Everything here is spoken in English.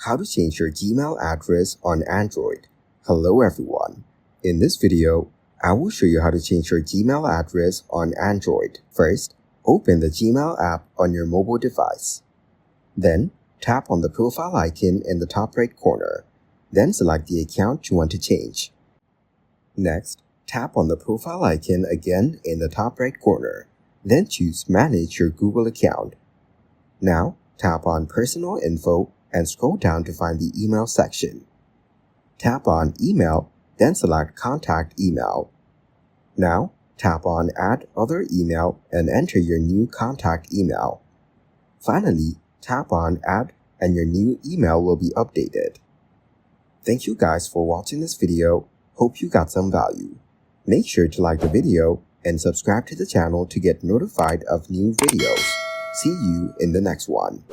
How to change your Gmail address on Android. Hello everyone. In this video, I will show you how to change your Gmail address on Android. First, open the Gmail app on your mobile device. Then, tap on the profile icon in the top right corner. Then select the account you want to change. Next, tap on the profile icon again in the top right corner. Then choose Manage your Google account. Now, tap on Personal Info and scroll down to find the email section. Tap on Email, then select Contact Email. Now, tap on Add Other Email and enter your new contact email. Finally, tap on Add and your new email will be updated. Thank you guys for watching this video. Hope you got some value. Make sure to like the video and subscribe to the channel to get notified of new videos. See you in the next one.